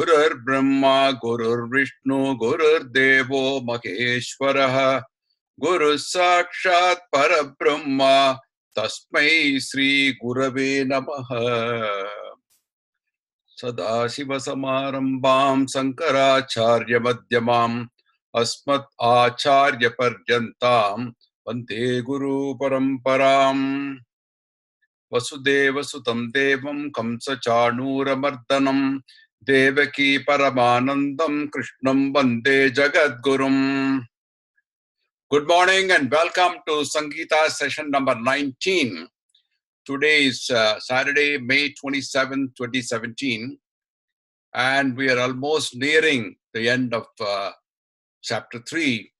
Gurur Brahma, Gurur Vishnu, Gurur Devo Maheshwaraha, Guru Sakshat Parabrahma, Tasmai Sri Gurave Namaha. Sadashiva Samarambam Sankaracharya Madhyamam Asmat Acharya Paryantam Vande Guru Paramparam. Vasudeva Sutam Devam Kamsa Chanura Mardanam Devaki Paramanandam Krishnam Vande Jagadgurum. Good morning and welcome to SanGita Session number 19. Today is Saturday, May 27, 2017, and we are almost nearing the end of chapter 3.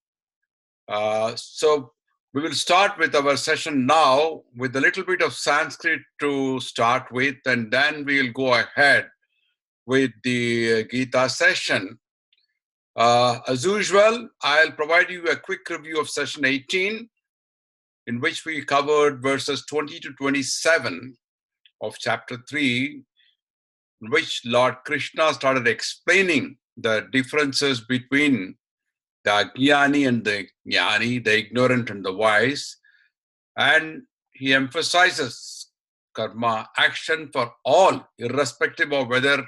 So we will start with our session now with a little bit of Sanskrit to start with, and then we'll go ahead with the Gita session. As usual, I'll provide you a quick review of session 18, in which we covered verses 20 to 27 of chapter 3, in which Lord Krishna started explaining the differences between the Ajnani and the Jnani, the ignorant and the wise. And he emphasizes karma, action for all, irrespective of whether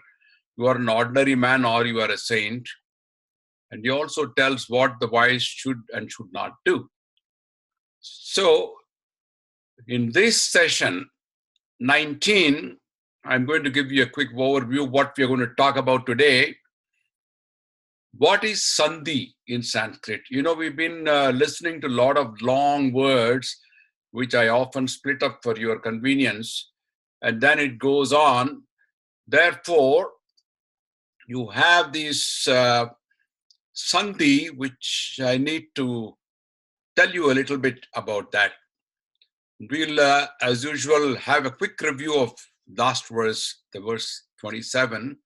you are an ordinary man or you are a saint. And he also tells what the wise should and should not do. So in this session 19, I'm going to give you a quick overview of what we're going to talk about today. What is sandhi in Sanskrit? You know, we've been listening to a lot of long words, which I often split up for your convenience, and then it goes on. Therefore, you have this sandhi, which I need to tell you a little bit about that. We'll, as usual, have a quick review of last verse, the verse 27.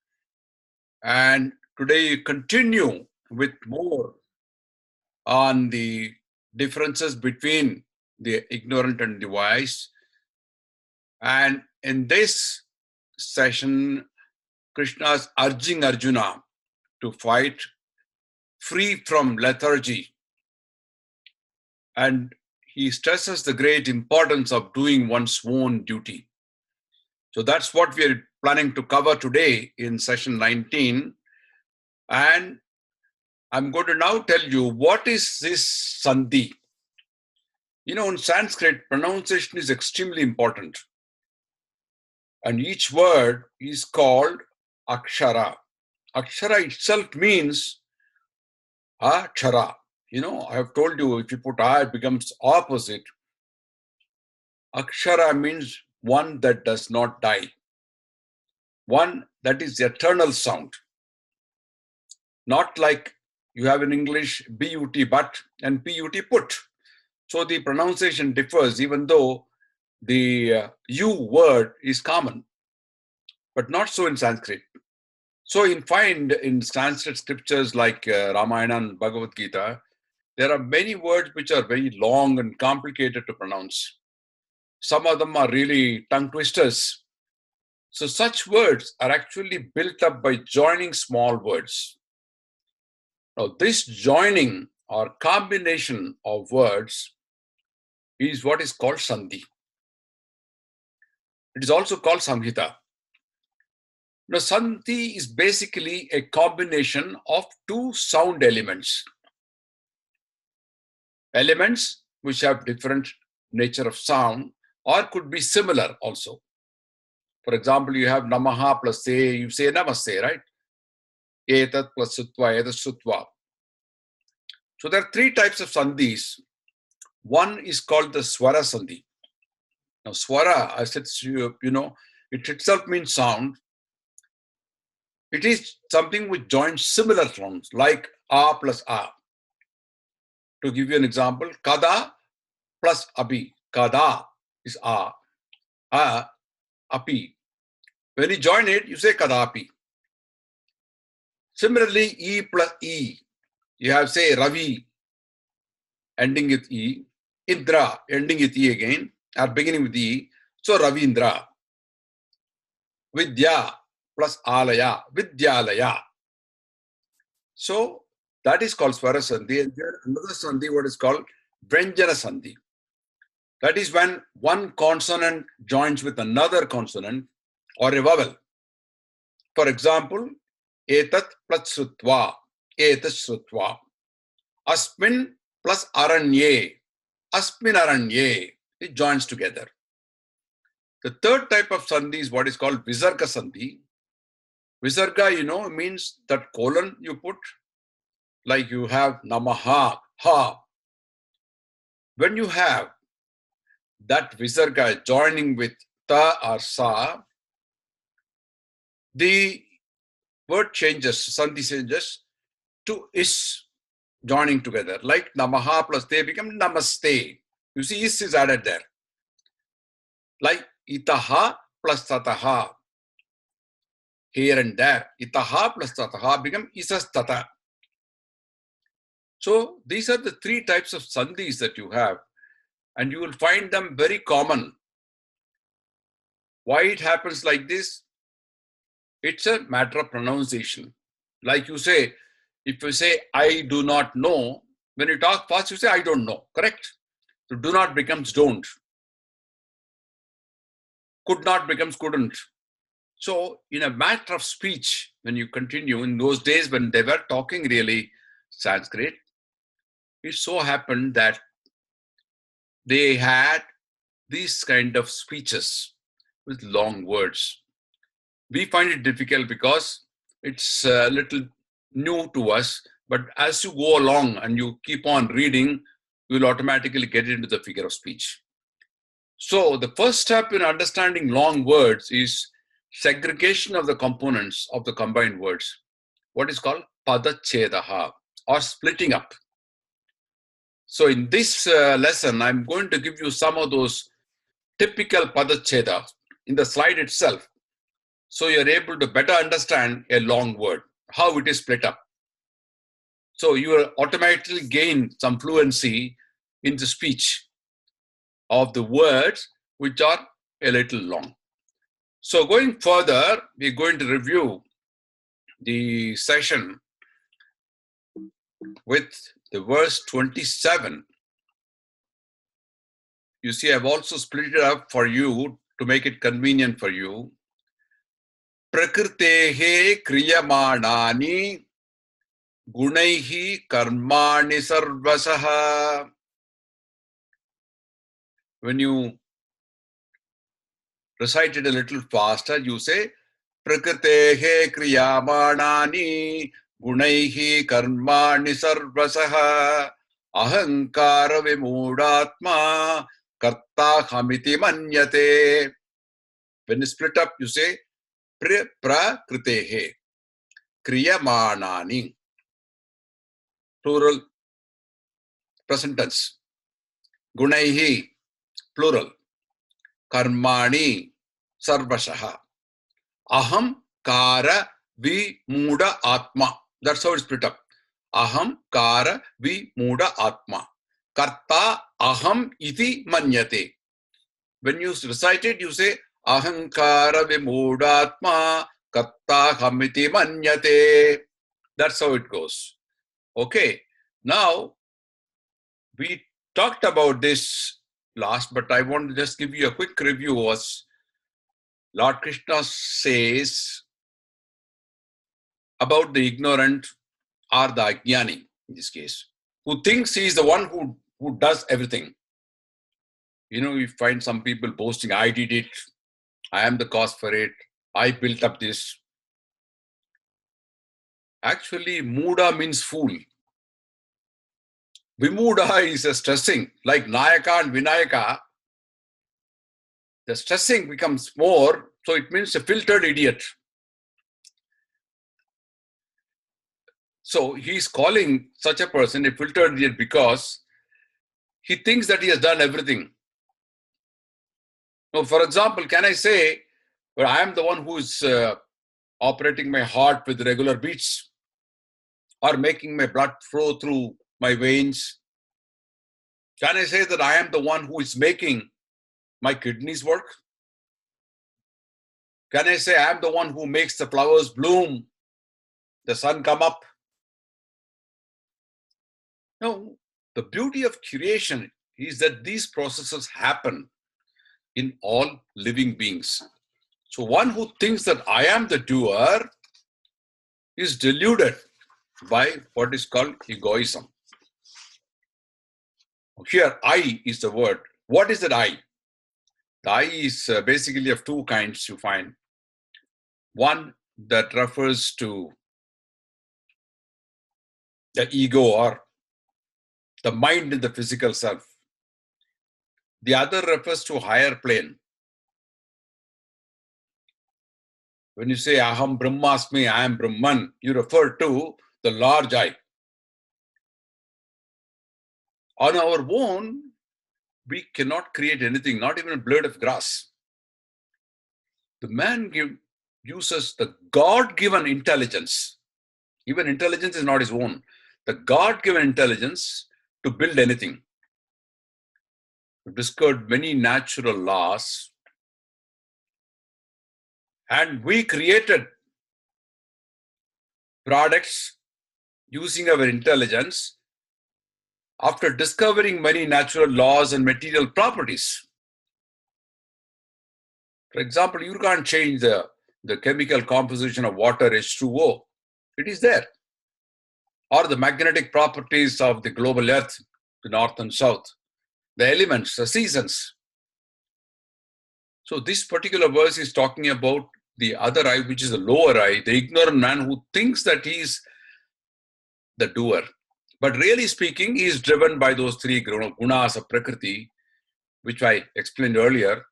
And today you continue with more on the differences between the ignorant and the wise. And in this session, Krishna is urging Arjuna to fight free from lethargy. And he stresses the great importance of doing one's own duty. So that's what we are planning to cover today in session 19. And I'm going to now tell you what is this sandhi. You know, in Sanskrit, pronunciation is extremely important. And each word is called akshara. Akshara itself means achara. You know, I have told you, if you put a, it becomes opposite. Akshara means one that does not die. One that is eternal sound. Not like you have in English but but and put put. So the pronunciation differs, even though the u word is common, but not so in Sanskrit. So you find in Sanskrit scriptures like Ramayana and Bhagavad Gita, there are many words which are very long and complicated to pronounce. Some of them are really tongue twisters. So such words are actually built up by joining small words. Now, this joining or combination of words is what is called sandhi. It is also called samhita. Now, sandhi is basically a combination of two sound elements. Elements which have different nature of sound or could be similar also. For example, you have namaha plus se, you say namaste, right? Etat plus sutva, etat sutva. So there are three types of sandhis. One is called the swara sandhi. Now, swara, I said, you know, it itself means sound. It is something which joins similar sounds, like a plus a. To give you an example, kada plus abi. Kada is a api. When you join it, you say kadapi. Similarly, e plus e. You have, say, Ravi, ending with e. Indra, ending with e again, or beginning with e. So, Ravindra. Vidya, plus alaya, vidyalaya. So that is called swara sandhi. And there another sandhi, what is called vyanjana sandhi. That is when one consonant joins with another consonant or a vowel. For example, etat plus shrutva, etat shrutva. Asmin plus aranye, asmin aranye. It joins together. The third type of sandhi is what is called visarga sandhi. Visarga, means that colon you put, like you have namaha, ha. When you have that visarga joining with ta or sa, the word changes, sandhi changes to is joining together. Like namaha plus te become namaste. You see, is added there. Like itaha plus tataha. Here and there. Itaha plus tataha become isastata. So these are the three types of sandhis that you have. And you will find them very common. Why it happens like this? It's a matter of pronunciation. Like you say, if you say, I do not know, when you talk fast, you say, I don't know, correct? So do not becomes don't. Could not becomes couldn't. So in a matter of speech, when you continue, in those days when they were talking really Sanskrit, it so happened that they had these kind of speeches with long words. We find it difficult because it's a little new to us, but as you go along and you keep on reading, you will automatically get into the figure of speech. So the first step in understanding long words is segregation of the components of the combined words, what is called padachedaha, or splitting up. So in this lesson, I'm going to give you some of those typical padacheda in the slide itself. So you're able to better understand a long word, how it is split up. So you will automatically gain some fluency in the speech of the words which are a little long. So going further, we're going to review the session with the verse 27. You see, I've also split it up for you to make it convenient for you. Prakritehe kriyamanani gunaihi karmani sarvasaha. When you recite it a little faster, you say Prakritehe kriyamanani gunaihi karmani sarvasaha ahankara vimudatma karta hamiti manyate. When you split up, you say prakritehe kriyamanani, plural, present tense. Gunaihi, plural. Karmani, sarvashaha. Aham kara vimuda atma. That's how it's split up. Aham kara vimuda atma. Karta aham iti manyate. When you recite it, you say ahankara vimudatma karta hamiti manyate. That's how it goes. Okay. Now, we talked about this last, but I want to just give you a quick review. Was Lord Krishna says about the ignorant or the ajnani, in this case, who thinks he is the one who does everything. You find some people boasting, I did it, I am the cause for it, I built up this. Actually, muda means fool. Vimuda is a stressing, like Nayaka and Vinayaka. The stressing becomes more, so it means a filtered idiot. So he's calling such a person a filtered idiot because he thinks that he has done everything. Now, for example, can I say, well, I am the one who is operating my heart with regular beats or making my blood flow through my veins? Can I say that I am the one who is making my kidneys work? Can I say I am the one who makes the flowers bloom, the sun come up? No. The beauty of creation is that these processes happen in all living beings. So one who thinks that I am the doer is deluded by what is called egoism. Here, I is the word. What is that I? The I is basically of two kinds you find. One that refers to the ego or the mind in the physical self. The other refers to higher plane. When you say Aham Brahmasmi, I am Brahman, you refer to the large I. On our own, we cannot create anything, not even a blade of grass. The man uses the God-given intelligence. Even intelligence is not his own. The God-given intelligence to build anything. We discovered many natural laws, and we created products using our intelligence after discovering many natural laws and material properties. For example, you can't change the chemical composition of water H2O. It is there. Or the magnetic properties of the global earth, the north and south, the elements, the seasons. So this particular verse is talking about the other I, which is the lower I, the ignorant man who thinks that he is the doer. But really speaking, he is driven by those three gunas of Prakriti, which I explained earlier.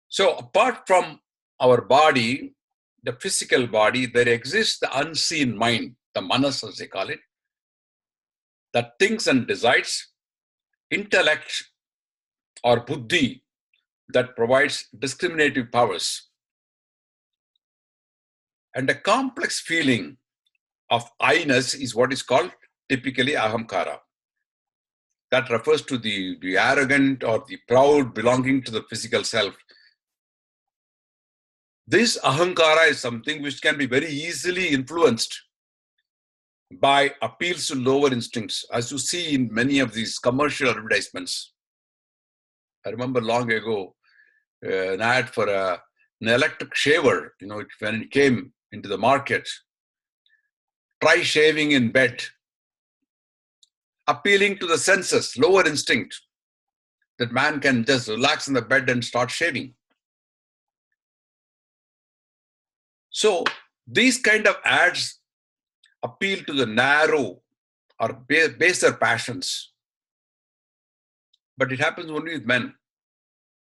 So apart from our body, the physical body, there exists the unseen mind, the manas as they call it, that thinks and decides, intellect or buddhi that provides discriminative powers, and a complex feeling of I-ness is what is called typically ahamkara. That refers to the arrogant or the proud belonging to the physical self. This ahankara is something which can be very easily influenced by appeals to lower instincts, as you see in many of these commercial advertisements. I remember long ago an ad for an electric shaver, when it came into the market. Try shaving in bed, appealing to the senses, lower instinct, that man can just relax in the bed and start shaving. So these kind of ads appeal to the narrow or baser passions. But it happens only with men,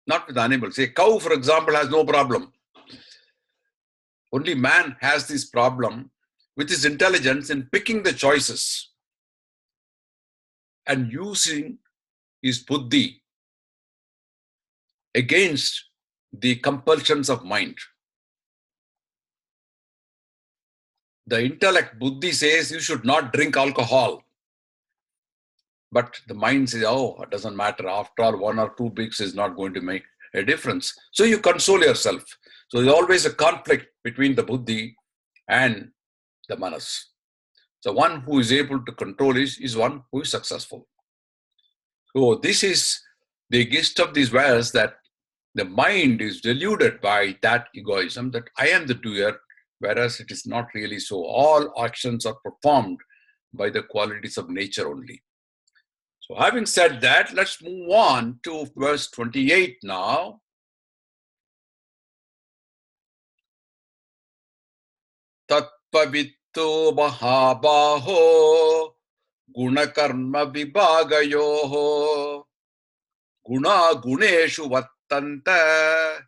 not with animals. A cow, for example, has no problem. Only man has this problem with his intelligence in picking the choices and using his buddhi against the compulsions of mind. The intellect, buddhi, says you should not drink alcohol. But the mind says, oh, it doesn't matter. After all, 1 or 2 beers is not going to make a difference. So you console yourself. So there's always a conflict between the buddhi and the manas. So one who is able to control is one who is successful. So this is the gist of these verse, that the mind is deluded by that egoism, that I am the doer, whereas it is not really so. All actions are performed by the qualities of nature only. So having said that, let's move on to verse 28 now. Tatpavitto mahabaho Guna Karma vibhagayoho Guna guneshu vattanta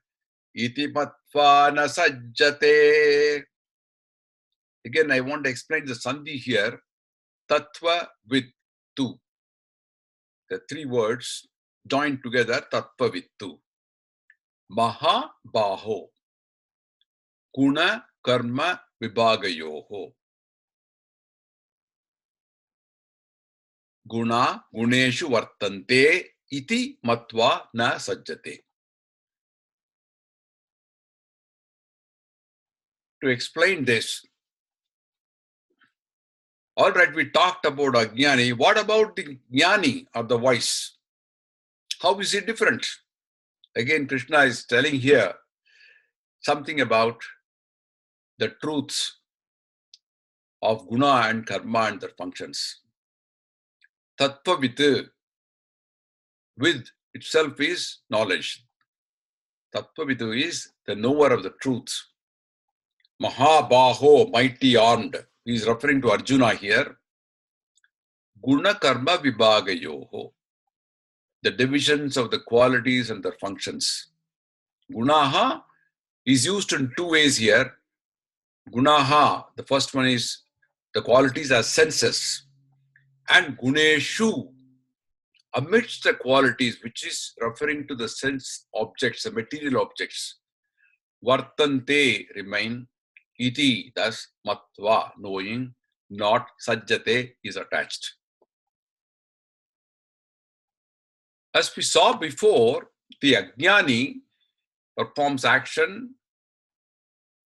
iti matva na sajjate. Again, I want to explain the sandhi here. Tattva vittu. The 3 words joined together, tattva vittu. Maha baho. Guna karma vibhagayoho. Guna guneshu vartante iti matva na sajjate. to explain this. All right, we talked about Ajnani. What about the Jnani or the wise? How is it different? Again, Krishna is telling here something about the truths of guna and karma and their functions. Tattva with itself is knowledge. Tattva is the knower of the truths. Mahabaho, mighty armed. He is referring to Arjuna here. Guna Karma Vibhagayoho. The divisions of the qualities and their functions. Gunaha is used in two ways here. Gunaha, the first one is the qualities as senses. And Guneshu, amidst the qualities, which is referring to the sense objects, the material objects. Vartante, remain. Iti, thus matva, knowing. Not sajjate, is attached. As we saw before, the Ajnani performs action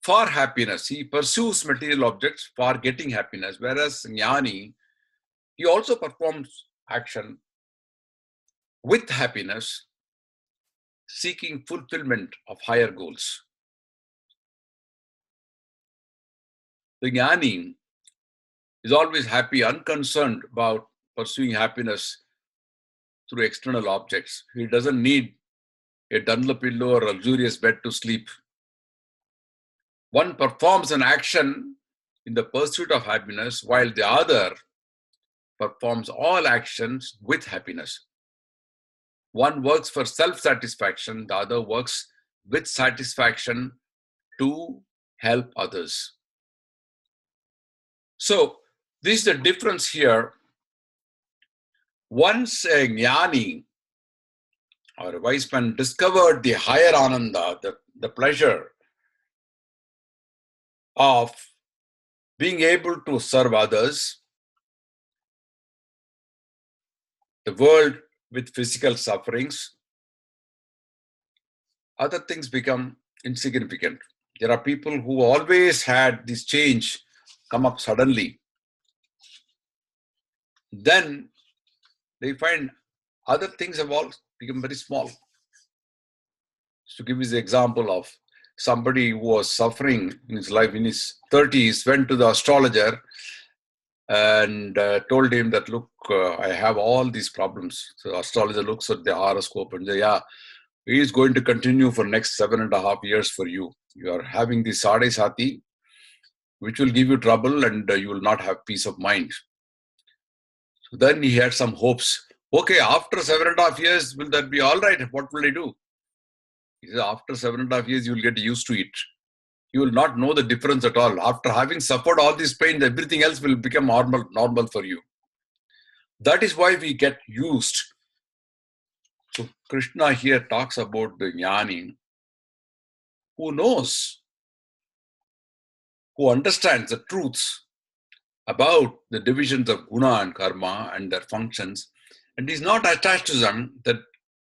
for happiness. He pursues material objects for getting happiness, whereas Jnani, he also performs action with happiness, seeking fulfillment of higher goals. The Jnani is always happy, unconcerned about pursuing happiness through external objects. He doesn't need a Dunlop pillow or a luxurious bed to sleep. One performs an action in the pursuit of happiness, while the other performs all actions with happiness. One works for self-satisfaction, the other works with satisfaction to help others. So, this is the difference here. Once a jnani or a wise man discovered the higher ananda, the pleasure of being able to serve others, the world with physical sufferings, other things become insignificant. There are people who always had this change come up suddenly. Then they find other things have all become very small. To give you the example of somebody who was suffering in his life in his 30s, went to the astrologer and told him that, look, I have all these problems. So the astrologer looks at the horoscope and says, yeah, he is going to continue for next 7.5 years for you. You are having the Sade Sati, which will give you trouble and you will not have peace of mind. So then he had some hopes. Okay, after 7.5 years, will that be all right? What will I do? He said, after 7.5 years, you will get used to it. You will not know the difference at all. After having suffered all this pain, everything else will become normal for you. That is why we get used. So Krishna here talks about the jnani who knows, who understands the truths about the divisions of guna and karma and their functions, and is not attached to them, that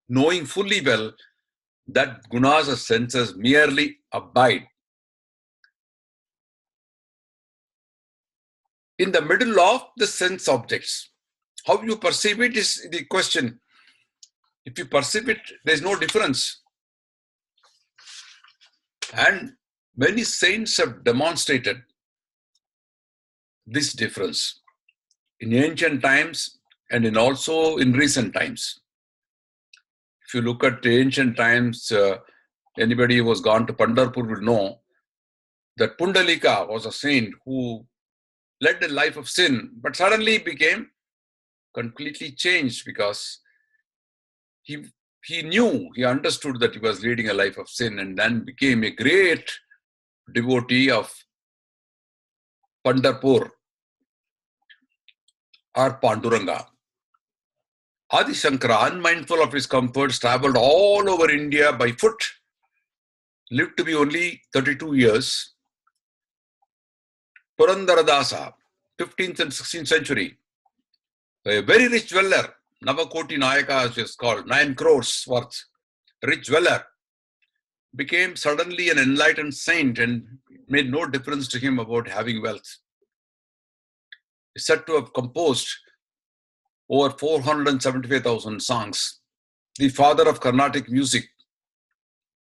knowing fully well that gunas or senses merely abide in the middle of the sense objects. How you perceive it is the question. If you perceive it, there is no difference. And many saints have demonstrated this difference in ancient times and also in recent times. If you look at the ancient times, anybody who has gone to Pandharpur will know that Pundalika was a saint who led a life of sin, but suddenly became completely changed because he knew, he understood that he was leading a life of sin, and then became a great devotee of Pandharpur or Panduranga. Adi Shankara, unmindful of his comforts, traveled all over India by foot, lived to be only 32 years. Purandaradasa, 15th and 16th century, a very rich dweller, Navakoti Nayaka as is called, 9 crores worth, rich dweller, became suddenly an enlightened saint and made no difference to him about having wealth. He's said to have composed over 475,000 songs. The father of Carnatic music,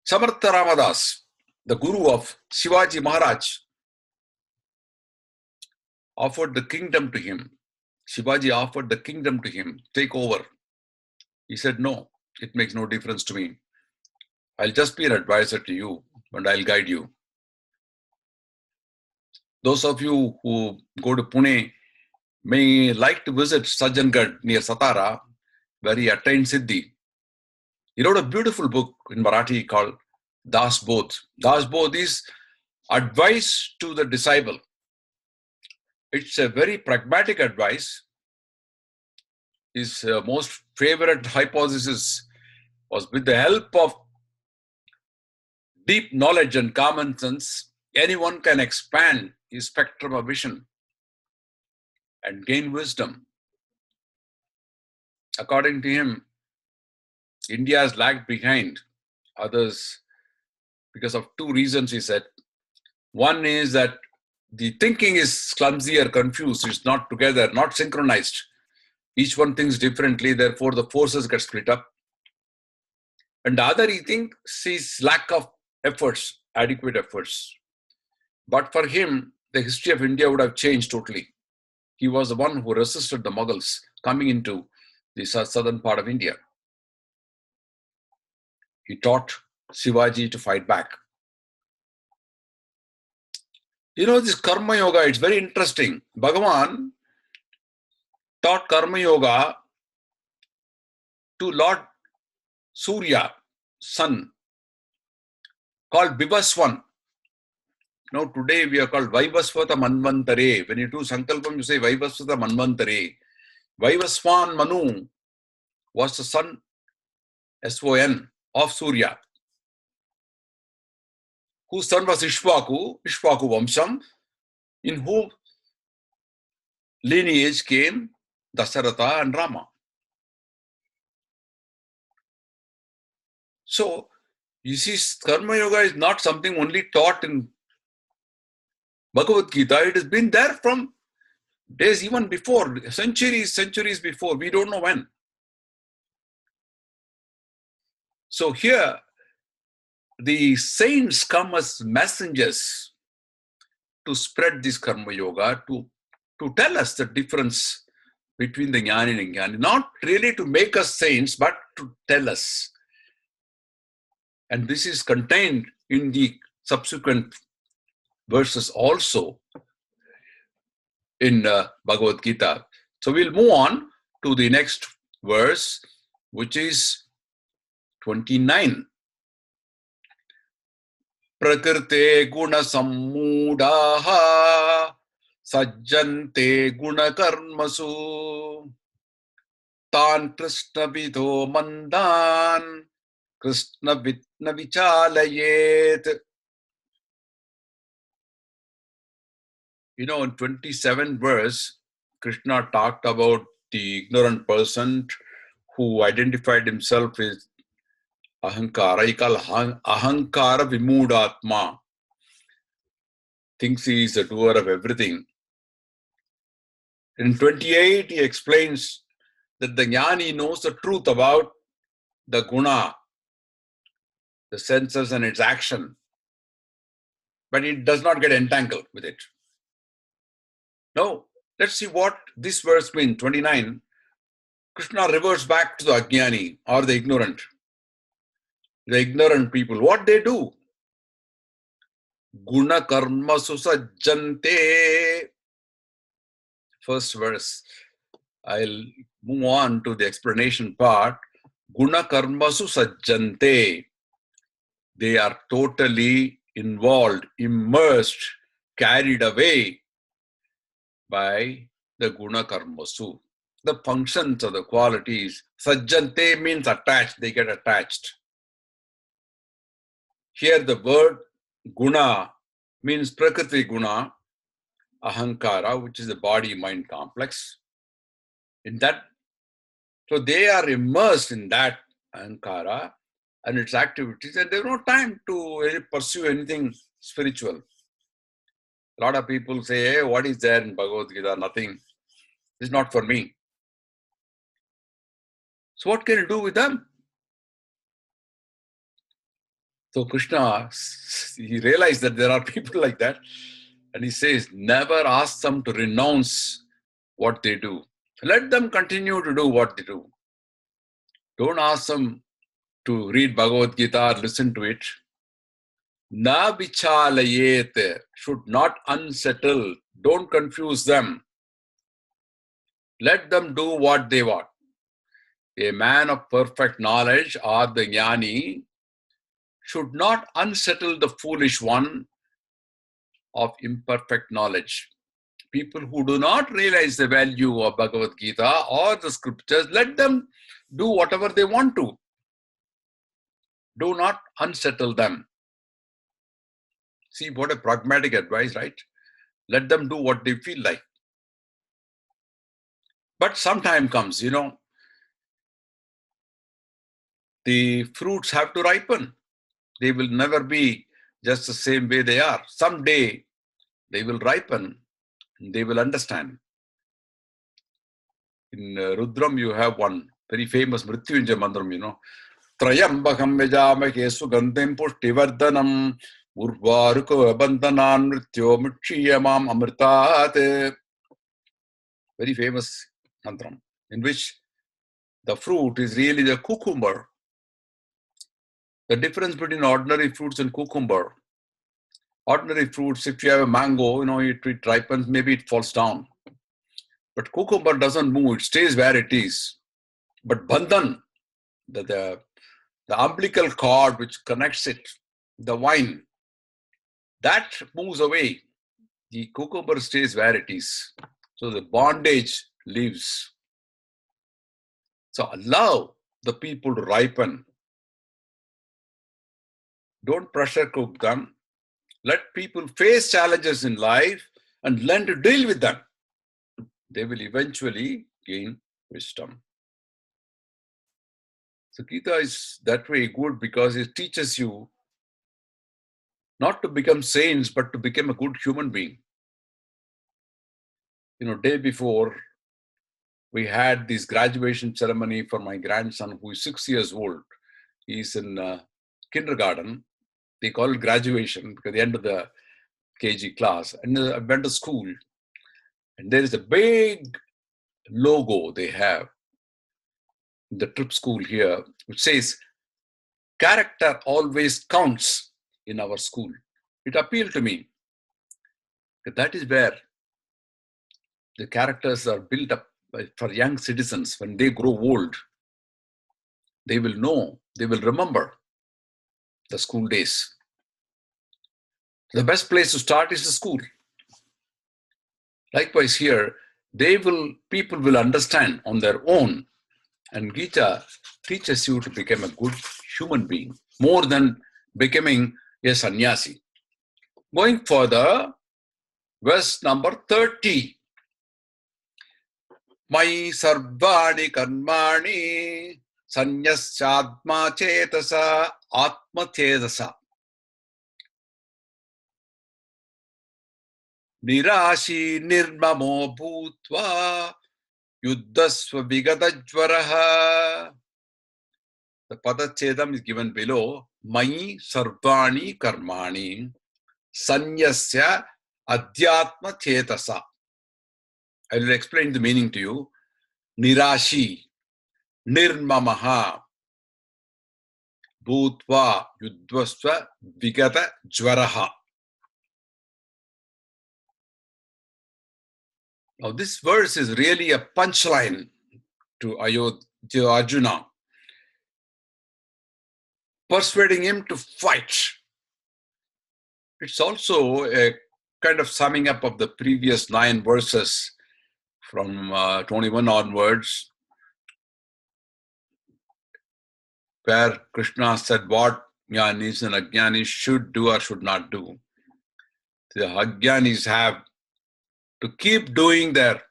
Samartha Ramadas, the guru of Shivaji Maharaj, offered the kingdom to him. Shivaji offered the kingdom to him, take over. He said, no, it makes no difference to me. I'll just be an advisor to you and I'll guide you. Those of you who go to Pune may like to visit Sajjangarh near Satara, where he attained Siddhi. He wrote a beautiful book in Marathi called Das Bodh. Das Bodh is advice to the disciple. It's a very pragmatic advice. His most favorite hypothesis was, with the help of deep knowledge and common sense, anyone can expand his spectrum of vision and gain wisdom. According to him, India has lagged behind others because of two reasons, he said. One is that the thinking is clumsy or confused. It's not together, not synchronized. Each one thinks differently, therefore the forces get split up. And the other, he thinks, sees lack of efforts, adequate efforts. But for him, the history of India would have changed totally. He was the one who resisted the Mughals coming into the southern part of India. He taught Shivaji to fight back. You know, this Karma Yoga, it's very interesting. Bhagavan taught Karma Yoga to Lord Surya, sun, called Bibaswan. Now today we are called Vaivasvata Manvantare. When you do Sankalpam, you say Vaivasvata Manvantare. Vaivaswan Manu was the son, S-O-N, of Surya, whose son was Ishvaku Vamsham, in whom lineage came Dasaratha and Rama. So, you see, Karma Yoga is not something only taught in Bhagavad Gita. It has been there from days even before, centuries before. We don't know when. So here, the saints come as messengers to spread this Karma Yoga, to tell us the difference between the Jnani and Jnani. Not really to make us saints, but to tell us. And this is contained in the subsequent verses also in Bhagavad Gita. So we'll move on to the next verse, which is 29. Prakrite guna sammudaha sajjante guna karmasu tan krishna vidho mandan krishna vidna vichalayet. You know, in 27 verse, Krishna talked about the ignorant person who identified himself as Ahankara. He called Ahankara Vimudatma. Thinks he is the doer of everything. In 28, he explains that the Jnani knows the truth about the guna, the senses and its action, but it does not get entangled with it. Now, let's see what this verse means. 29, Krishna reverts back to the Ajnani or the ignorant. The ignorant people, what they do? Guna Karma Susajjante. First verse. I'll move on to the explanation part. Guna Karma Susajjante. They are totally involved, immersed, carried away by the Guna Karmasu. The functions of the qualities. Sajjante means attached, they get attached. Here the word Guna means Prakriti Guna, Ahankara, which is the body-mind complex. In that, so they are immersed in that Ahankara and its activities, and they have no time to pursue anything spiritual. A lot of people say, hey, what is there in Bhagavad Gita? Nothing. It's not for me. So what can you do with them? So Krishna, he realized that there are people like that. And he says, never ask them to renounce what they do. Let them continue to do what they do. Don't ask them to read Bhagavad Gita or listen to it. Na vichalayet, should not unsettle. Don't confuse them. Let them do what they want. A man of perfect knowledge or the jnani should not unsettle the foolish one of imperfect knowledge. People who do not realize the value of Bhagavad Gita or the scriptures, let them do whatever they want to. Do not unsettle them. See, what a pragmatic advice, right? Let them do what they feel like. But some time comes, the fruits have to ripen. They will never be just the same way they are. Someday they will ripen. They will understand. In Rudram, you have one very famous Mrityunjaya mantram, Trayambakam vijamake sugantim pushtivardhanam urvaruko abandhanan mrityo mukshiyamam amritat. Very famous mantram, in which the fruit is really the cucumber. The difference between ordinary fruits and cucumber. Ordinary fruits, if you have a mango, it ripens, maybe it falls down. But cucumber doesn't move, it stays where it is. But bandhan, the umbilical cord which connects it, the vine, that moves away. The cucumber stays where it is. So the bondage leaves. So allow the people to ripen. Don't pressure cook them. Let people face challenges in life and learn to deal with them. They will eventually gain wisdom. So Gita is that way good because it teaches you not to become saints, but to become a good human being. Day before, we had this graduation ceremony for my grandson, who is 6 years old. He's in kindergarten. They call it graduation because the end of the KG class. And I went to school. And there is a big logo they have in the trip school here, which says, character always counts in our school. It appealed to me. That is where the characters are built up for young citizens. When they grow old, they will know, they will remember the school days. The best place to start is the school. Likewise here, people will understand on their own. And Gita teaches you to become a good human being, more than becoming a sannyasi. Going further, verse number 30. Mai sarvani karmani sannyasatma chetasa atma chetasa. Nirashi nirmamo bhutva yuddhasva vigadajvaraha. The padachedam is given below. Mai sarvani karmani sanyasya adhyatma chetasa. I will explain the meaning to you. Nirashi, nirmamaha, bhutva yuddhasva vigata jvaraha. Now this verse is really a punchline to Arjuna, persuading him to fight. It's also a kind of summing up of the previous 9 verses from 21 onwards, where Krishna said what jnanis and ajnanis should do or should not do. The ajnanis have to keep doing their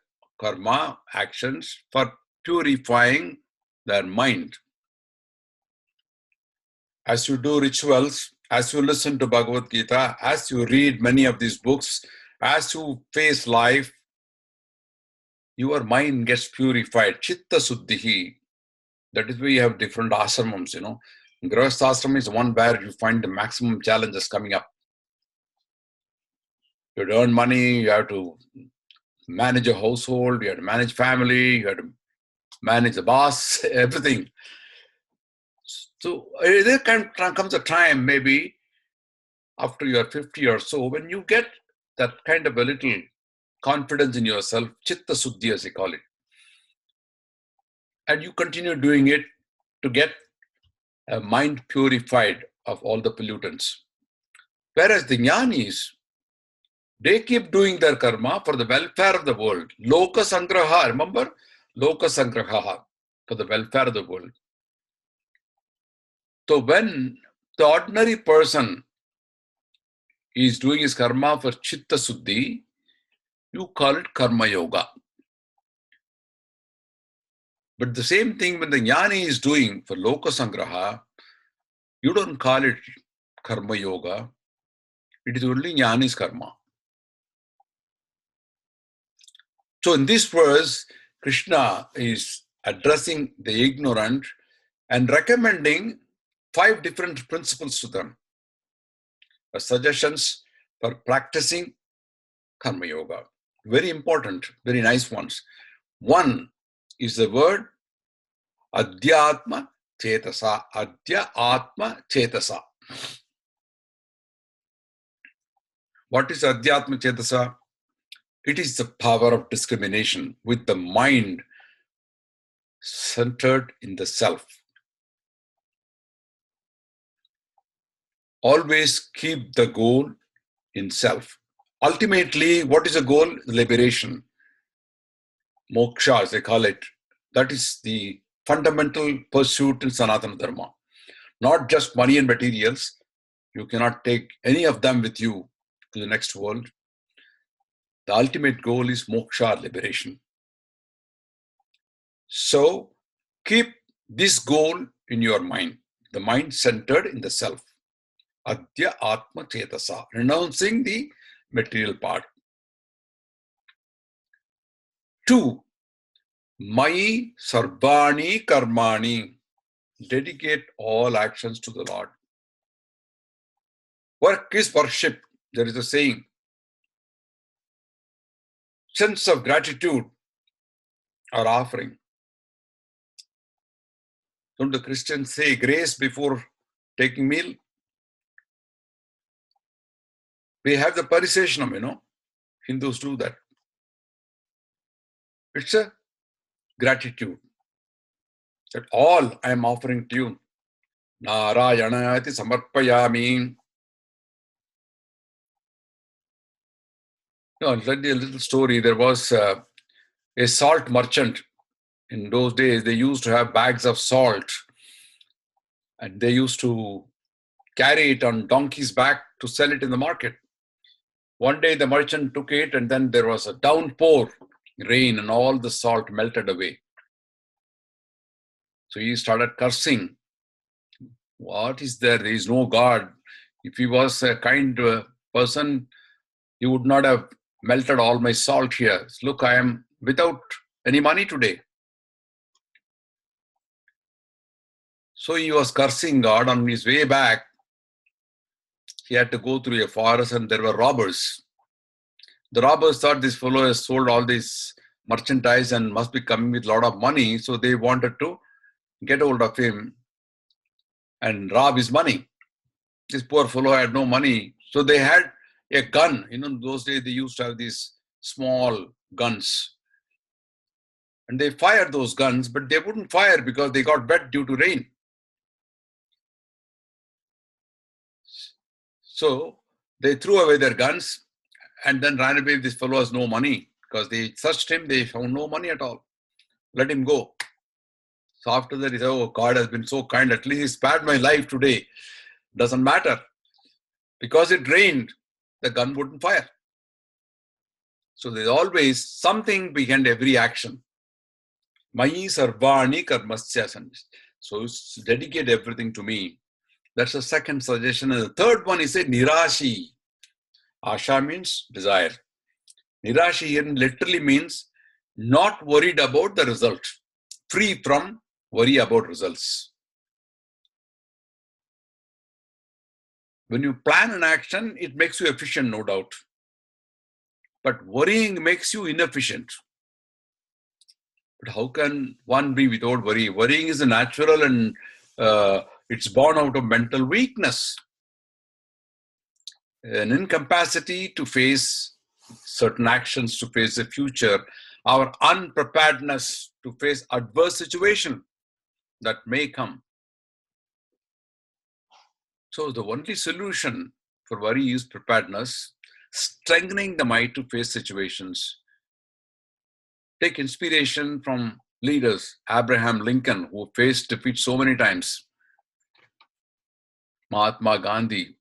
karma actions for purifying their mind. As you do rituals, as you listen to Bhagavad Gita, as you read many of these books, As you face life, your mind gets purified. Chitta Suddhihi. That is why you have different ashramams, Grihastha ashram is one where you find the maximum challenges coming up. You have to earn money, you have to manage a household, you have to manage family, you have to manage the boss, everything. So there comes a time, maybe after you are 50 or so, when you get that kind of a little confidence in yourself, chitta suddhi as they call it. And you continue doing it to get a mind purified of all the pollutants. Whereas the jnanis, they keep doing their karma for the welfare of the world. Loka sangraha, remember? Loka sangraha, for the welfare of the world. So when the ordinary person is doing his karma for chitta suddhi, you call it karma yoga. But the same thing when the jnani is doing for loka sangraha, you don't call it karma yoga. It is only jnani's karma. So in this verse, Krishna is addressing the ignorant and recommending 5 different principles to them, suggestions for practicing karma yoga. Very important, very nice ones. One is the word adhyatma chetasa. Adhyatma chetasa. What is adhyatma chetasa? It is the power of discrimination with the mind centered in the self. Always keep the goal in self. Ultimately, what is the goal? Liberation. Moksha, as they call it. That is the fundamental pursuit in Sanatana Dharma. Not just money and materials. You cannot take any of them with you to the next world. The ultimate goal is moksha, liberation. So, keep this goal in your mind. The mind centered in the self. Adya Atma Chetasa, renouncing the material part. 2, Mai Sarvani Karmani, dedicate all actions to the Lord. Work is worship. There is a saying. Sense of gratitude or offering. Don't the Christians say grace before taking meal? We have the Pariseshanam, Hindus do that. It's a gratitude that all I am offering to you. Narayanayati samarpayami. I'll tell you a little story. There was a salt merchant. In those days, they used to have bags of salt. And they used to carry it on donkey's back to sell it in the market. One day the merchant took it and then there was a downpour, rain, and all the salt melted away. So he started cursing. What is there? There is no God. If he was a kind person, he would not have melted all my salt here. Look, I am without any money today. So he was cursing God. On his way back, he had to go through a forest and there were robbers. The robbers thought this fellow has sold all this merchandise and must be coming with a lot of money. So they wanted to get hold of him and rob his money. This poor fellow had no money. So they had a gun. In those days they used to have these small guns. And they fired those guns, but they wouldn't fire because they got wet due to rain. So they threw away their guns and then ran away. This fellow has no money because they searched him. They found no money at all. Let him go. So after that, he said, oh, God has been so kind. At least he spared my life today. Doesn't matter. Because it rained, the gun wouldn't fire. So there's always something behind every action. Mayi sarvani karmasya sanjit. So dedicate everything to me. That's the second suggestion. And the third one is a nirashi. Asha means desire. Nirashiyan literally means not worried about the result, free from worry about results. When you plan an action, it makes you efficient, no doubt. But worrying makes you inefficient. But how can one be without worry? Worrying is a natural and it's born out of mental weakness, an incapacity to face certain actions, to face the future, our unpreparedness to face adverse situation that may come. So the only solution for worry is preparedness, strengthening the mind to face situations. Take inspiration from leaders, Abraham Lincoln, who faced defeat so many times, Mahatma Gandhi.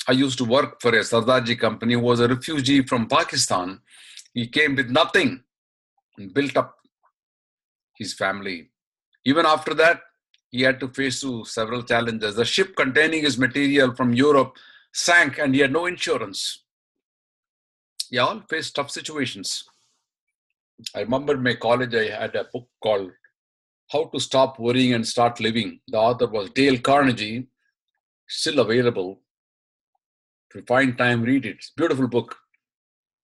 I used to work for a Sardarji company who was a refugee from Pakistan. He came with nothing and built up his family. Even after that, he had to face several challenges. The ship containing his material from Europe sank and he had no insurance. They all faced tough situations. I remember in my college, I had a book called How to Stop Worrying and Start Living. The author was Dale Carnegie, still available. If you find time, read it. It's a beautiful book.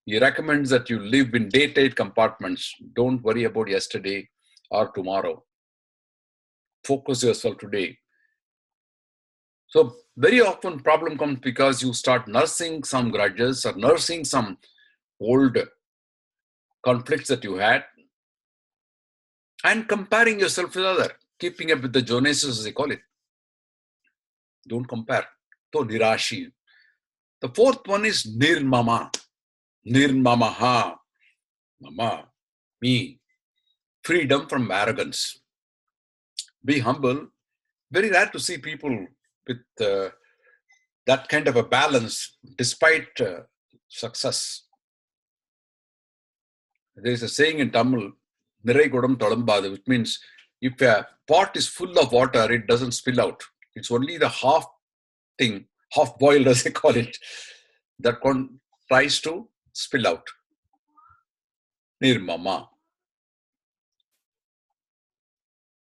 He recommends that you live in day-to-day compartments. Don't worry about yesterday or tomorrow. Focus yourself today. So very often problem comes because you start nursing some grudges or nursing some old conflicts that you had and comparing yourself with others, keeping up with the Joneses, as they call it. Don't compare. So Nirashi. The fourth one is Nirmama. Nirmamaha. Mama. Me. Freedom from arrogance. Be humble. Very rare to see people with that kind of a balance despite success. There is a saying in Tamil, Nirai Kodam Tolambadu, which means if a pot is full of water, it doesn't spill out. It's only the half thing, half boiled as they call it, that one tries to spill out. Nirmama.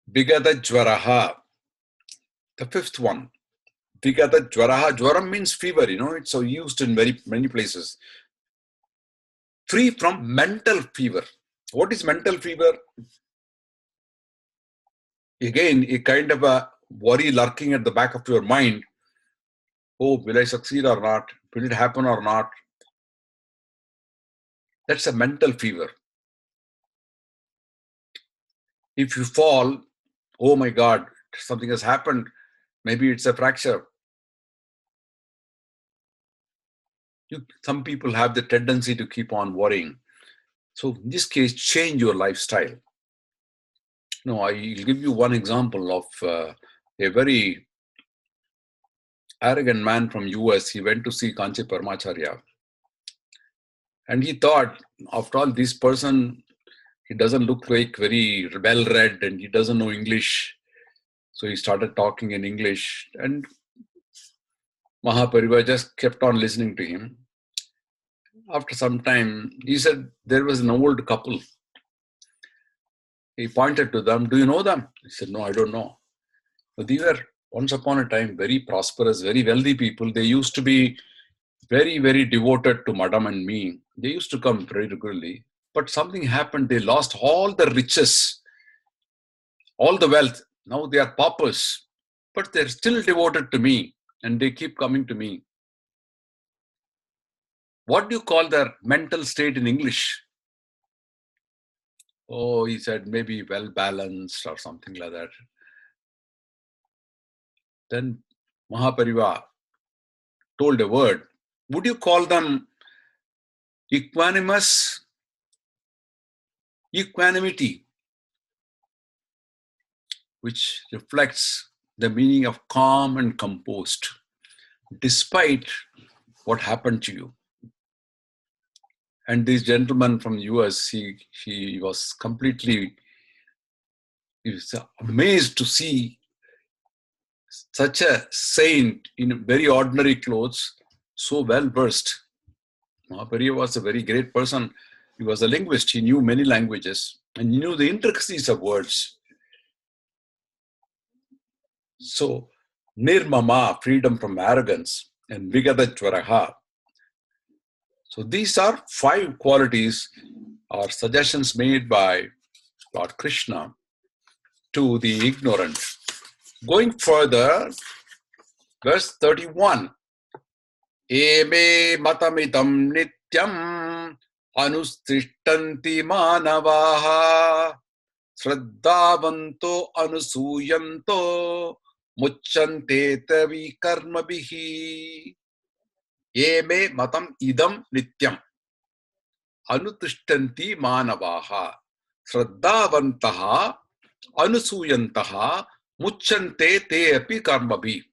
Vigada Jwaraha. The fifth one. Vigada Jwaraha. Jwaram means fever, it's so used in very many places. Free from mental fever. What is mental fever? Again, a kind of a worry lurking at the back of your mind. Oh, will I succeed or not? Will it happen or not? That's a mental fever. If you fall, oh my God, something has happened. Maybe it's a fracture. Some people have the tendency to keep on worrying. So in this case, change your lifestyle. I'll give you one example of a very arrogant man from US. He went to see Kanchi Paramacharya. And he thought, after all, this person, he doesn't look like very well-read and he doesn't know English. So he started talking in English and Mahapariva just kept on listening to him. After some time, he said there was an old couple. He pointed to them. Do you know them? He said, no, I don't know. But these were once upon a time very prosperous, very wealthy people. They used to be very, very devoted to Madam and me. They used to come very regularly. But something happened. They lost all the riches, all the wealth. Now they are paupers. But they're still devoted to me. And they keep coming to me. What do you call their mental state in English? Oh, he said, maybe well-balanced or something like that. Then Mahapariva told a word. Would you call them equanimous? Equanimity, which reflects the meaning of calm and composed, despite what happened to you. And this gentleman from US, he was amazed to see such a saint in very ordinary clothes, so well versed. Mahaprabhu was a very great person. He was a linguist. He knew many languages and he knew the intricacies of words. So, nirmama, freedom from arrogance, and vigadachvaraha. So these are 5 qualities or suggestions made by Lord Krishna to the ignorant. Going further, verse 31. Eme matamitam nityam anustishtanti manavaha Shraddhavanto anusuyanto muchante tavi karmabihi. Eme matam idam nityam anutishtanti manavaha Shraddhavantaha anusuyantaha muchante te api karmabihi.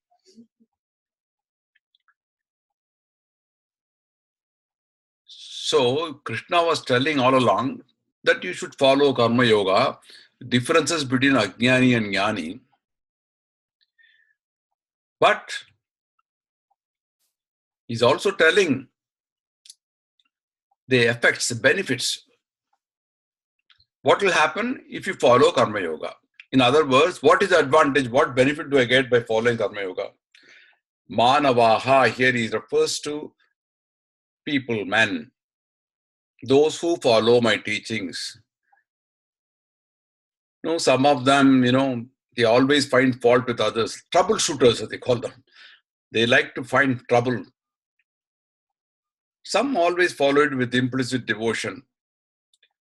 So Krishna was telling all along that you should follow karma yoga, differences between ajnani and jnani. But he's also telling the effects, the benefits. What will happen if you follow karma yoga? In other words, what is the advantage? What benefit do I get by following karma yoga? Manavaha, here he refers to people, men, those who follow my teachings. Some of them, they always find fault with others. Troubleshooters, as they call them. They like to find trouble. Some always follow it with implicit devotion.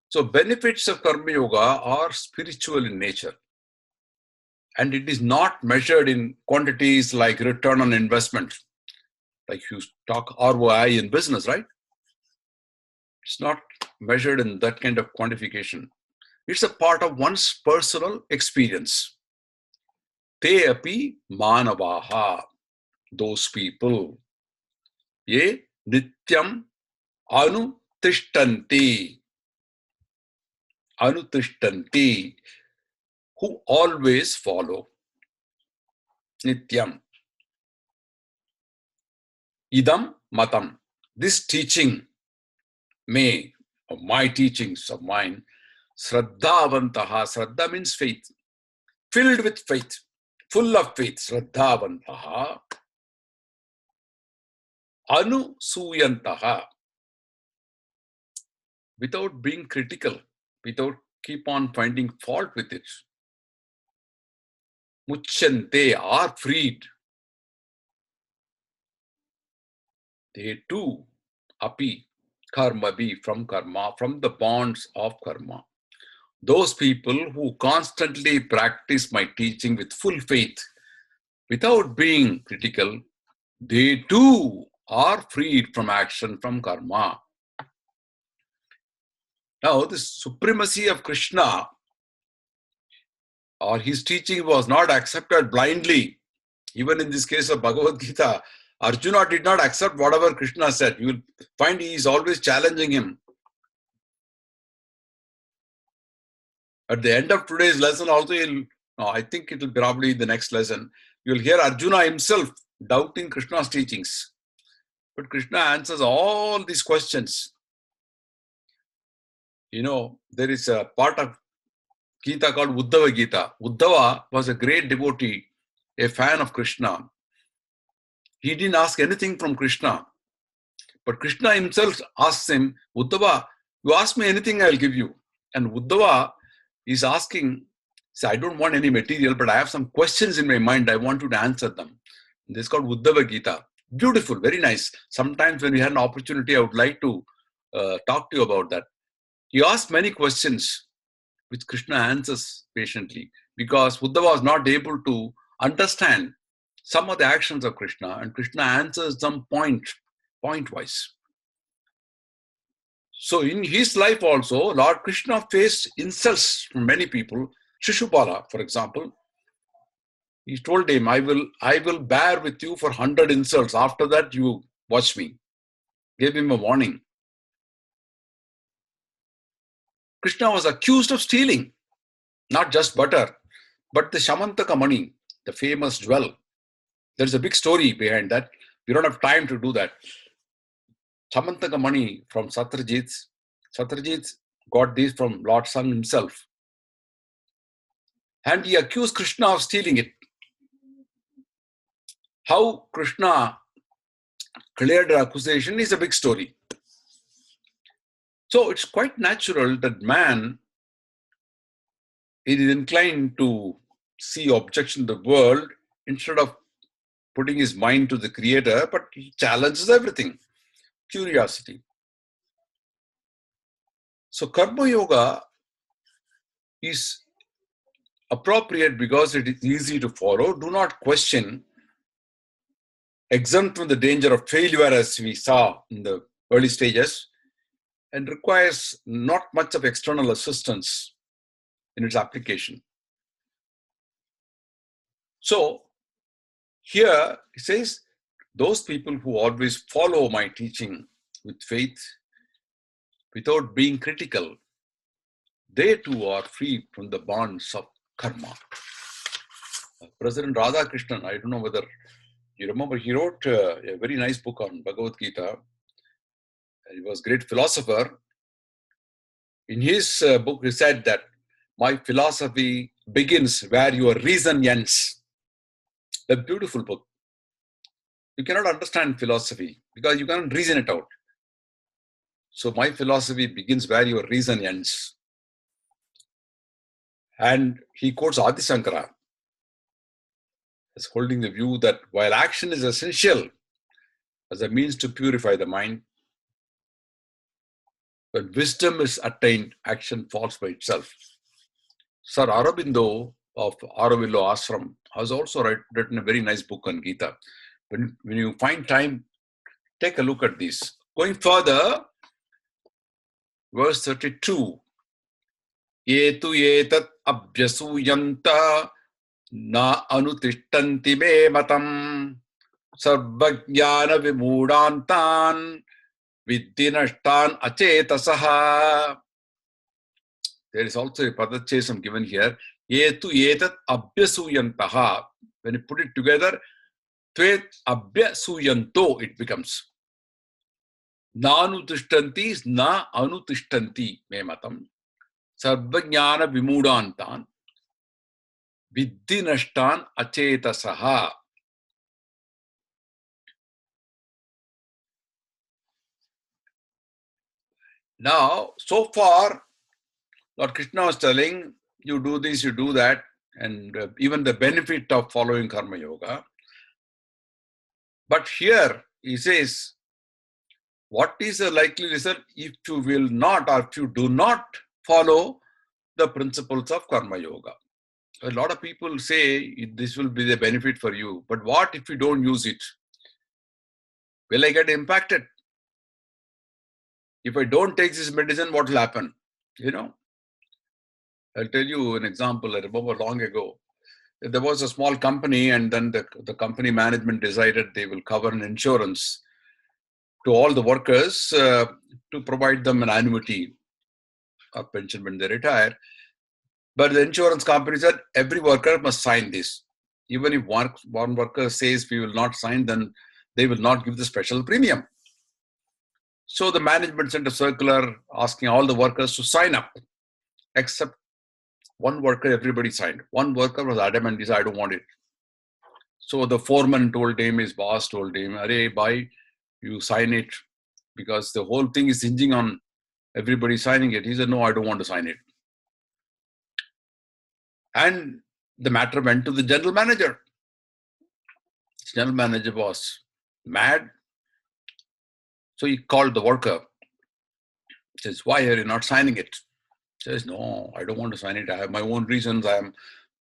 So benefits of karma yoga are spiritual in nature. And it is not measured in quantities like return on investment. Like you talk ROI in business, right? It's not measured in that kind of quantification. It's a part of one's personal experience. Te api manavaha, those people. Ye nityam anutishtanti. Anutishtanti, who always follow. Nityam. Idam matam. This teaching may, or my teachings of mine, Shraddhavantaha. Shraddha means faith. Filled with faith. Full of faith. Shraddhavantaha. Anusuyantaha. Without being critical. Without keep on finding fault with it. Muchante, are freed. They too, api, karma be, from karma, from the bonds of karma. Those people who constantly practice my teaching with full faith, without being critical, they too are freed from action, from karma. Now, the supremacy of Krishna or his teaching was not accepted blindly. Even in this case of Bhagavad Gita, Arjuna did not accept whatever Krishna said. You will find he is always challenging him. At the end of today's lesson also, I think it will probably be the next lesson, you will hear Arjuna himself doubting Krishna's teachings. But Krishna answers all these questions. There is a part of Gita called Uddhava Gita. Uddhava was a great devotee, a fan of Krishna. He didn't ask anything from Krishna. But Krishna himself asks him, Uddhava, you ask me anything, I'll give you. And Uddhava is asking, say, I don't want any material, but I have some questions in my mind. I want you to answer them. This is called Uddhava Gita. Beautiful, very nice. Sometimes when we had an opportunity, I would like to talk to you about that. He asked many questions, which Krishna answers patiently, because Uddhava was not able to understand some of the actions of Krishna, and Krishna answers them point-wise. So in his life also, Lord Krishna faced insults from many people. Shishupala, for example, he told him, I will bear with you for 100 insults. After that, you watch me. Gave him a warning. Krishna was accused of stealing, not just butter, but the Shamantaka money, the famous jewel. There's a big story behind that. We don't have time to do that. Samantaka money from Satyajit. Satyajit got these from Lord Sun himself. And he accused Krishna of stealing it. How Krishna cleared the accusation is a big story. So it's quite natural that man is inclined to see objection to the world instead of putting his mind to the creator, but he challenges everything. Curiosity. So Karma Yoga is appropriate because it is easy to follow. Do not question. Exempt from the danger of failure, as we saw in the early stages, and requires not much of external assistance in its application. So here it says, those people who always follow my teaching with faith, without being critical, they too are free from the bonds of karma. President Radhakrishnan, I don't know whether you remember, he wrote a very nice book on Bhagavad Gita. He was a great philosopher. In his book, he said that my philosophy begins where your reason ends. A beautiful book. You cannot understand philosophy because you cannot reason it out. So my philosophy begins where your reason ends. And he quotes Adi Shankara as holding the view that while action is essential as a means to purify the mind, when wisdom is attained, action falls by itself. Sir Aurobindo of Aurobindo Ashram has also written a very nice book on Gita. When you find time, take a look at this. Going further, verse 32. Yetu yetat abhyasuyanta na anutishtanti me matam sarvajnana vimudantan viddinashtan achetasaha. There is also a padachesam given here. Yetu yetat abhyasuyantaha. When you put it together, tvet abhyasuyanto it becomes. Na anutishtanti is na anutishtanti me matam. Sarvajnana vimudantan viddinashtan achetasaha. Now, so far, Lord Krishna was telling, you do this, you do that, and even the benefit of following Karma Yoga. But here, he says, what is the likely result if you will not or if you do not follow the principles of Karma Yoga? A lot of people say this will be the benefit for you, but what if you don't use it? Will I get impacted? If I don't take this medicine, what will happen? You know, I'll tell you an example. I remember long ago, there was a small company and then the company management decided they will cover an insurance to all the workers to provide them an annuity or pension when they retire. But the insurance company said every worker must sign this. Even if one worker says we will not sign, then they will not give the special premium. So the management sent a circular asking all the workers to sign up, except one worker, everybody signed. One worker was adamant, he said, I don't want it. So the foreman told him, his boss told him, Arey, bhai, you sign it because the whole thing is hinging on everybody signing it. He said, no, I don't want to sign it. And the matter went to the general manager. The general manager was mad. So he called the worker. He says, why are you not signing it? He says, no, I don't want to sign it. I have my own reasons. I am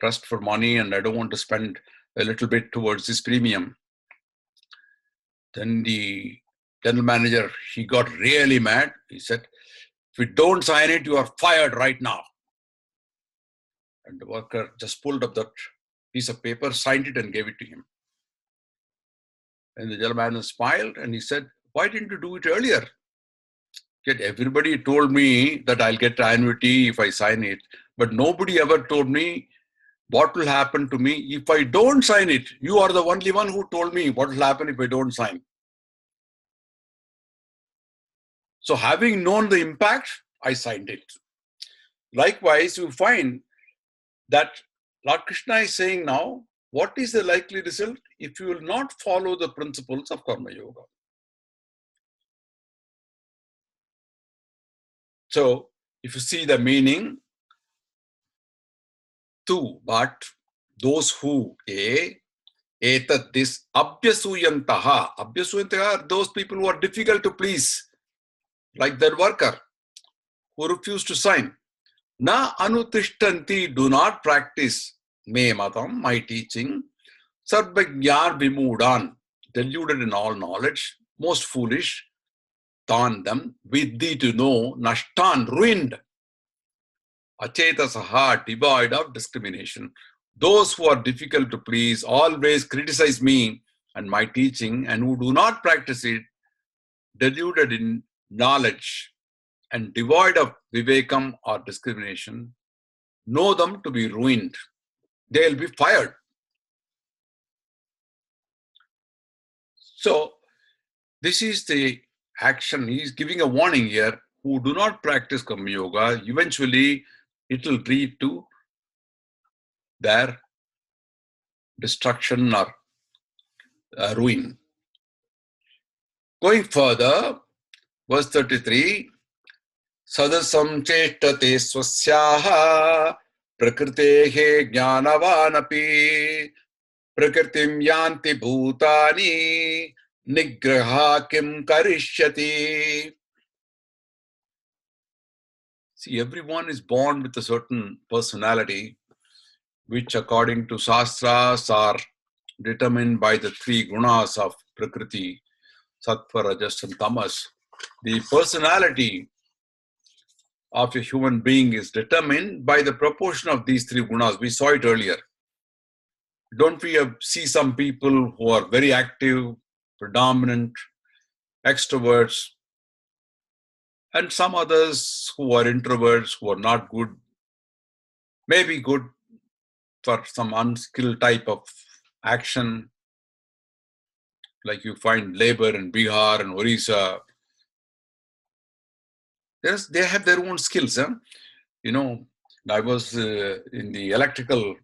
pressed for money and I don't want to spend a little bit towards this premium. Then the general manager, he got really mad. He said, if you don't sign it, you are fired right now. And the worker just pulled up that piece of paper, signed it and gave it to him. And the general manager smiled and he said, why didn't you do it earlier? Yet everybody told me that I'll get annuity if I sign it. But nobody ever told me what will happen to me if I don't sign it. You are the only one who told me what will happen if I don't sign. So having known the impact, I signed it. Likewise, you find that Lord Krishna is saying now, what is the likely result if you will not follow the principles of Karma Yoga? So, if you see the meaning, but those who, etat this abhyasuyantaha. Abhyasuyantaha are those people who are difficult to please, like that worker who refused to sign. Na anutishtanti, do not practice me matam, my teaching. Sarvagyan vimudan, deluded in all knowledge, most foolish. Tan them, with thee to know, nashtan, ruined. Achetasaha, devoid of discrimination. Those who are difficult to please always criticize me and my teaching, and who do not practice it, deluded in knowledge and devoid of vivekam or discrimination, know them to be ruined. They will be fired. So, this is the action. He is giving a warning here. Who do not practice Karma Yoga, eventually it will lead to their destruction or ruin. Going further, verse 33, Sadasam cheshtate swasyaha prakritehe jnanavanapi prakritim yanti bhutani nigraha kim karishyati. See, everyone is born with a certain personality, which according to Shastras are determined by the three gunas of Prakriti, Sattva, Rajas and Tamas. The personality of a human being is determined by the proportion of these three gunas. We saw it earlier. Don't we see some people who are very active, predominant, extroverts, and some others who are introverts, who are not good, maybe good for some unskilled type of action, like you find labor in Bihar and Orissa. They have their own skills. You know, I was in the electrical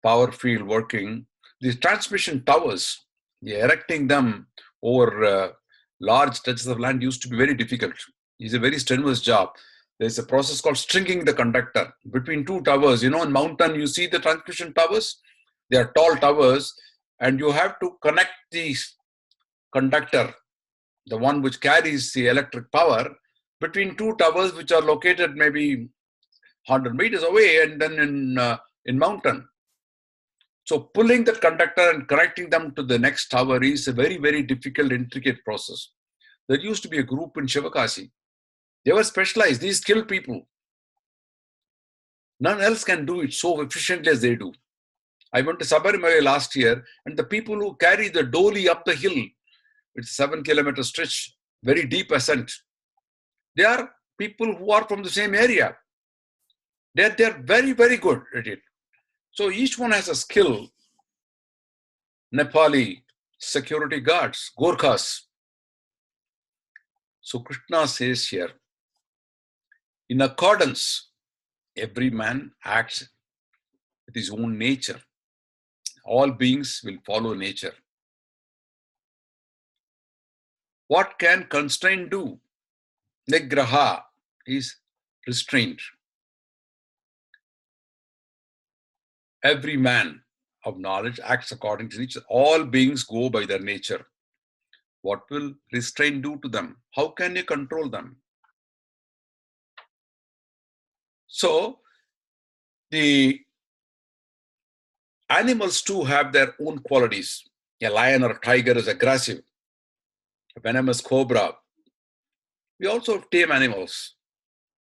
power field working. These transmission towers, erecting them over large stretches of land used to be very difficult. It's a very strenuous job. There's a process called stringing the conductor between two towers. You know, in mountain, you see the transmission towers. They are tall towers, and you have to connect the conductor, the one which carries the electric power, between two towers which are located maybe 100 meters away, and then in mountain. So pulling the conductor and connecting them to the next tower is a very, very difficult, intricate process. There used to be a group in Shivakasi. They were specialized. These skilled people. None else can do it so efficiently as they do. I went to Sabarimala last year, and the people who carry the dolly up the hill, it's a 7-kilometer stretch, very deep ascent. They are people who are from the same area. They're very, very good at it. So each one has a skill. Nepali security guards, Gorkhas. So Krishna says here, in accordance, every man acts with his own nature. All beings will follow nature. What can constraint do? Nigraha is restraint. Every man of knowledge acts according to nature. All beings go by their nature. What will restraint do to them? How can you control them? So, the animals too have their own qualities. A lion or a tiger is aggressive. A venomous cobra. We also have tame animals.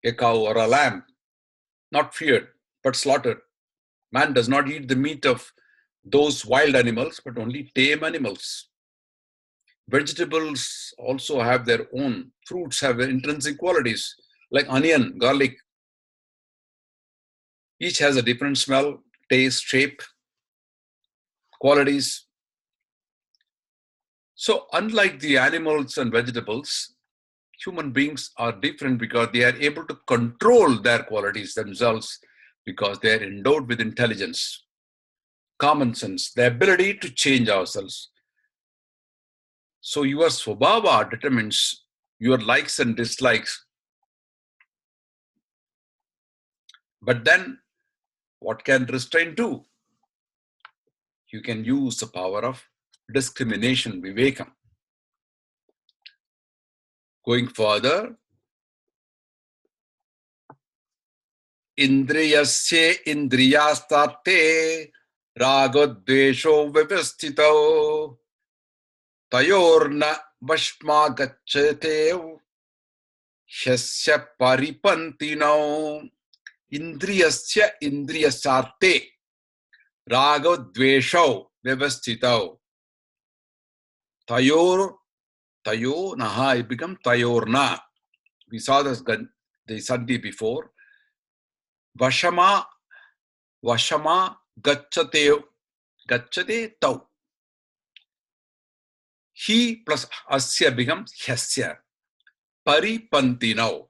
A cow or a lamb, not feared, but slaughtered. Man does not eat the meat of those wild animals, but only tame animals. Vegetables also have their own. Fruits have intrinsic qualities, like onion, garlic. Each has a different smell, taste, shape, qualities. So unlike the animals and vegetables, human beings are different because they are able to control their qualities themselves because they are endowed with intelligence, common sense, the ability to change ourselves. So your swabhava determines your likes and dislikes. But then what can restraint do? You can use the power of discrimination, vivekam. Going further, indriyasya indriyastarte ragodvesho vivastito tayorna vashma gacchate hyasya paripantino. Indriyasya indriyastarte ragodvesho vivastito tayor naha, it becomes tayorna. We saw this the sandhi before. Vashama gacchate tau. He plus asya becomes hyasya. Paripantino.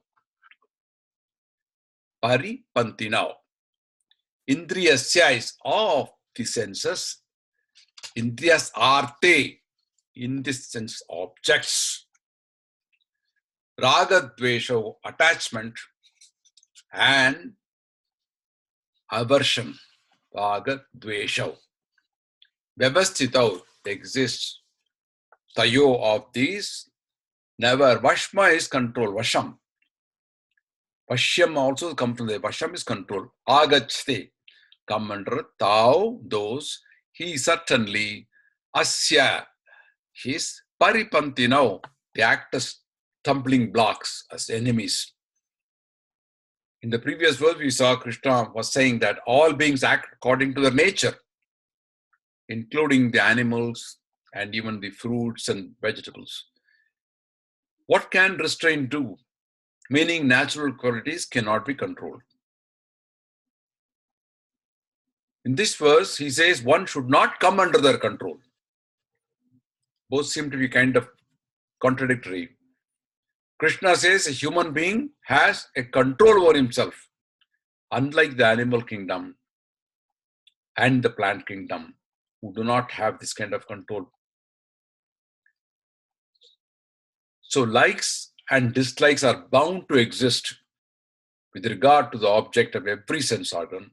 Indriyasya is of the senses. Indriyas arte, in this sense, objects. Ragadvesho, attachment, and aversion, ragadvesho. Vyavastitau exists. Tayo of these, never. Vashma is control, vasham. Vashyam also comes from there. Vasham is control. Agachte, come under tau, those. He certainly, asya, his paripantino, they act as stumbling blocks, as enemies. In the previous verse, we saw Krishna was saying that all beings act according to their nature, including the animals and even the fruits and vegetables. What can restraint do? Meaning natural qualities cannot be controlled. In this verse, he says one should not come under their control. Both seem to be kind of contradictory. Krishna says a human being has a control over himself, unlike the animal kingdom and the plant kingdom, who do not have this kind of control. So likes and dislikes are bound to exist with regard to the object of every sense organ.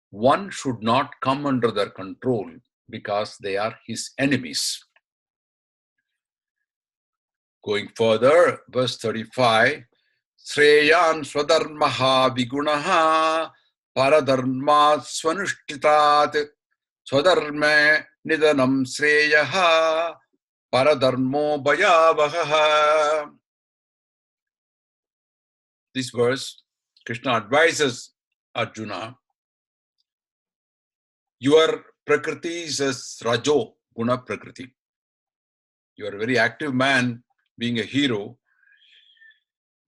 One should not come under their control because they are his enemies. Going further, verse 35, Sreyan swadharmaha vigunaha paradharma swanushtitat swadharme nidanam sreyaha paradharmo bhayavaha. This verse, Krishna advises Arjuna, your Prakriti is as Rajo, Guna Prakriti. You are a very active man, being a hero.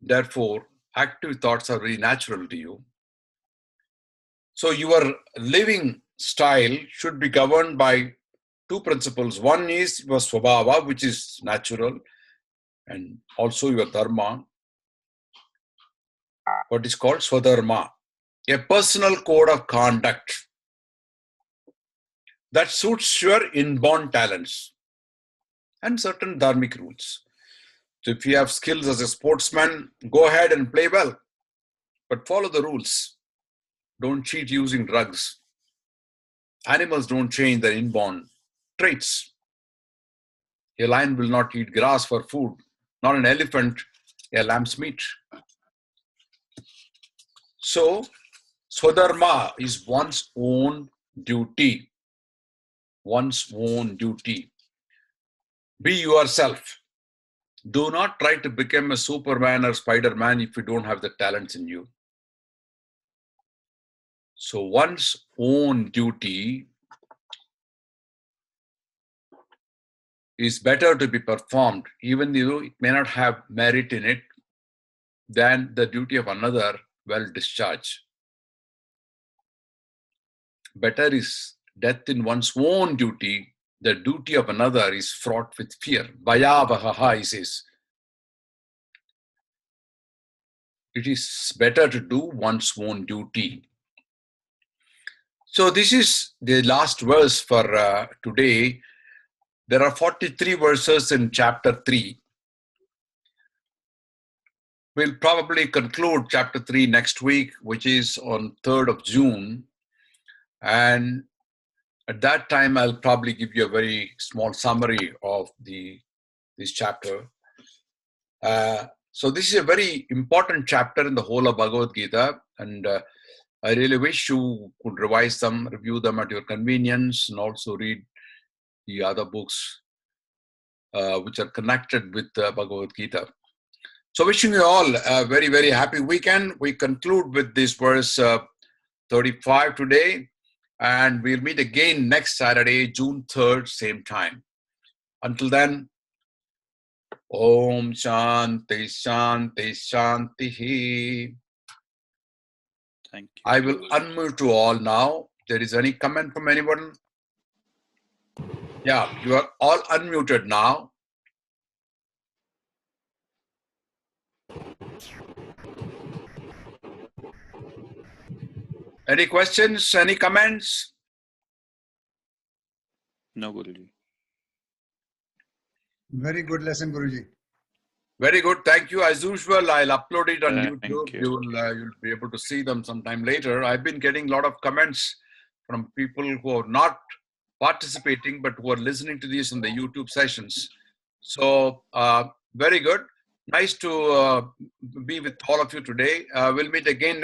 Therefore, active thoughts are very natural to you. So your living style should be governed by two principles. One is your swabhava, which is natural, and also your dharma, what is called swadharma, a personal code of conduct that suits your inborn talents and certain dharmic rules. So if you have skills as a sportsman, go ahead and play well, but follow the rules. Don't cheat using drugs. Animals don't change their inborn traits. A lion will not eat grass for food, not an elephant, a lamb's meat. So, swadharma is one's own duty. One's own duty. Be yourself. Do not try to become a Superman or Spider-Man if you don't have the talents in you. So one's own duty is better to be performed, even though it may not have merit in it, than the duty of another well discharged. Better is death in one's own duty. The duty of another is fraught with fear. Bhayavaha, he says. it is better to do one's own duty. So this is the last verse for today. There are 43 verses in chapter 3. We'll probably conclude chapter 3 next week, which is on 3rd of June. And at that time, I'll probably give you a very small summary of this chapter. So this is a very important chapter in the whole of Bhagavad Gita. And I really wish you could revise them, review them at your convenience, and also read the other books which are connected with Bhagavad Gita. So wishing you all a very, very happy weekend. We conclude with this verse 35 today, and we'll meet again next Saturday, June 3rd, same time. Until then, Om Shanti Shanti Shanti. Thank you. I will unmute you all now. If there is any comment from anyone? Yeah, you are all unmuted now. Any questions? Any comments? No, Guruji. Very good lesson, Guruji. Very good. Thank you. As usual, I'll upload it on Thank YouTube. you. You'll be able to see them sometime later. I've been getting a lot of comments from people who are not participating, but who are listening to these in the YouTube sessions. So very good. Nice to be with all of you today. We'll meet again